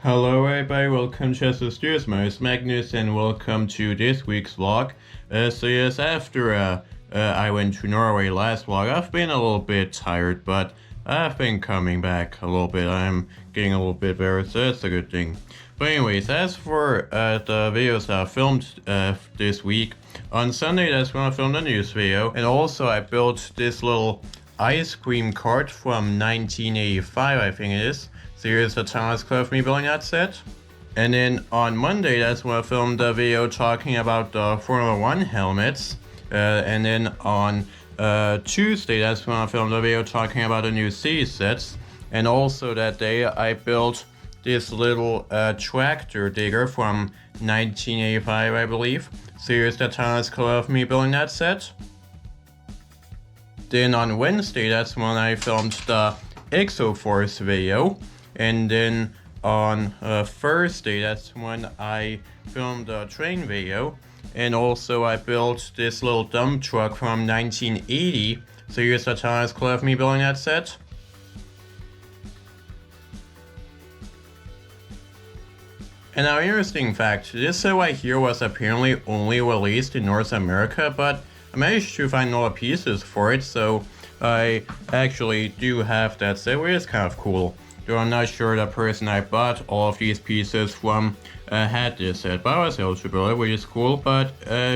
Hello everybody, welcome to Astrup. My name is Magnus and welcome to this week's vlog. So yes, after I went to Norway last vlog, I've been a little bit tired, but I've been coming back a little bit. I'm getting a little bit better, so that's a good thing. But anyways, as for the videos I filmed this week, on Sunday that's when I filmed a news video, and also I built this little ice cream cart from 1985, I think it is. So here's a Thomas Club me building that set. And then on Monday, that's when I filmed a video talking about the Formula 1 helmets. And then on Tuesday, that's when I filmed a video talking about the new city sets. And also that day, I built this little tractor digger from 1985, I believe. So here's the Thomas Club me building that set. Then on Wednesday, that's when I filmed the Exoforce video. And then on Thursday, that's when I filmed the train video. And also I built this little dump truck from 1980. So here's the Thomas Club me building that set. And now, interesting fact, this set right here was apparently only released in North America, but I managed to find all the pieces for it, so I actually do have that set, which is kind of cool. Though I'm not sure the person I bought all of these pieces from had this set, but I was able to build it, which is cool. But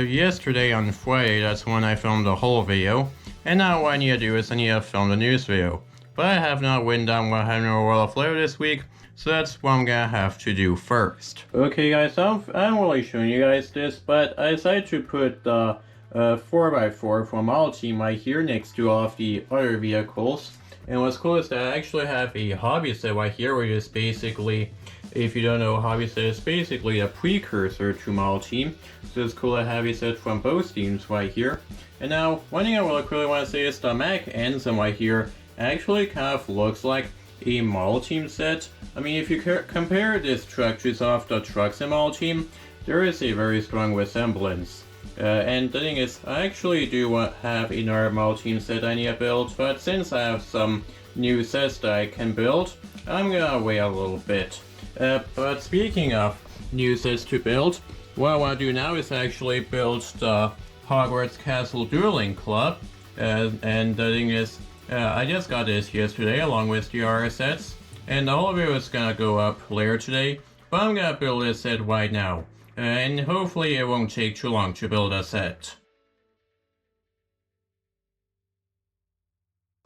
yesterday on Friday, that's when I filmed the whole video. And now what I need to do is I need to film the news video. But I have not written down what happened in the world of flavor this week, so that's what I'm gonna have to do first. Okay guys, I'm really showing you guys this, but I decided to put the 4x4 from Model Team right here next to all of the other vehicles. And what's cool is that I actually have a hobby set right here, which is basically, if you don't know, hobby set is basically a precursor to Model Team. So it's cool to have a set from both teams right here. And now, one thing I really want to say is the Mac Ensign right here actually kind of looks like a Model Team set. I mean, if you compare this truck to some of the trucks in Model Team, there is a very strong resemblance. And the thing is, I actually do have another Model Team set I need to build, but since I have some new sets that I can build, I'm gonna wait a little bit. But speaking of new sets to build, what I want to do now is actually build the Hogwarts Castle Dueling Club. And the thing is, I just got this yesterday along with the other sets, and the whole video is gonna go up later today, but I'm gonna build this set right now. And hopefully it won't take too long to build a set.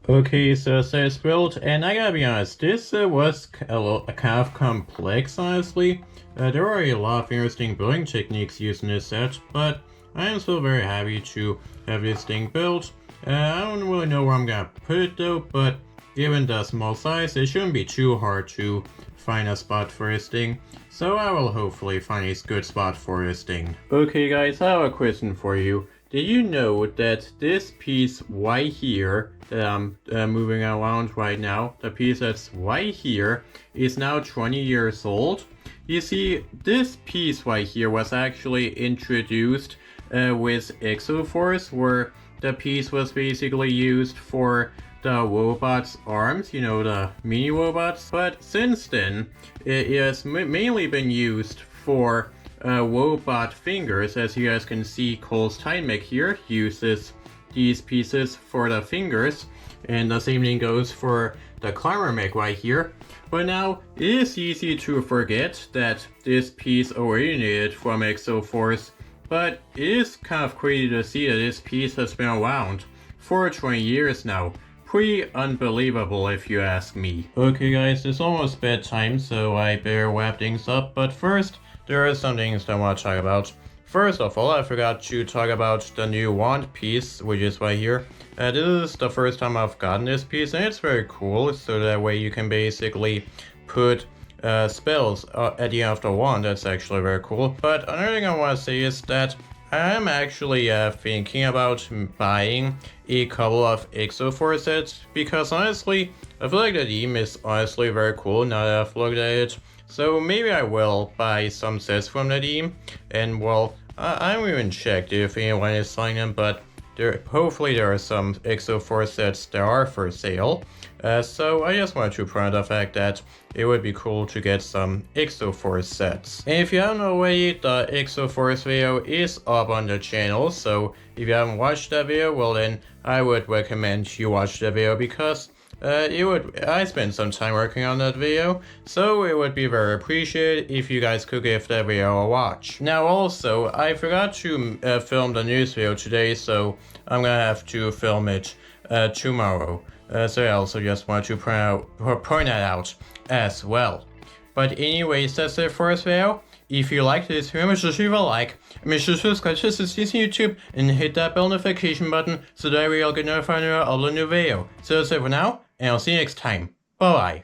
Okay, so the set is built, and I gotta be honest, this was kind of complex, honestly. There were a lot of interesting building techniques used in this set, but I am still very happy to have this thing built. I don't really know where I'm gonna put it though, but given the small size, it shouldn't be too hard to find a spot for this thing. So I will hopefully find a good spot for this thing. Okay guys, I have a question for you. Did you know that this piece right here that I'm moving around right now, the piece that's right here, is now 20 years old? You see, this piece right here was actually introduced with Exoforce, where the piece was basically used for the robot's arms, you know, the mini robots. But since then, it has mainly been used for robot fingers. As you guys can see, Cole's Time Mech here uses these pieces for the fingers, and the same thing goes for the Climber Mech right here. But now, it is easy to forget that this piece originated from Exoforce, but it is kind of crazy to see that this piece has been around for 20 years now. Pretty unbelievable if you ask me. Okay guys, it's almost bedtime, so I better wrap things up, but first, there are some things I want to talk about. First of all, I forgot to talk about the new wand piece, which is right here. This is the first time I've gotten this piece, and it's very cool, so that way you can basically put spells at the end of the wand. That's actually very cool. But another thing I want to say is that I'm actually thinking about buying a couple of Exoforce sets, because honestly, I feel like the theme is honestly very cool now that I've looked at it. So maybe I will buy some sets from the theme, and well, I haven't even checked if anyone is selling them, but hopefully there are some Exoforce sets that are for sale. So I just wanted to point out the fact that it would be cool to get some Exoforce sets. And if you haven't already, the Exoforce video is up on the channel, so if you haven't watched that video, well then I would recommend you watch that video because I spent some time working on that video, so it would be very appreciated if you guys could give that video a watch. Now also, I forgot to film the news video today, so I'm gonna have to film it tomorrow. So I also just want to point that out as well. But anyways, that's it for this video. If you liked this video, make sure to leave a like, make sure to subscribe to this YouTube, and hit that bell notification button so that way you'll get notified when I upload a new video. So that's it for now, and I'll see you next time. Bye bye.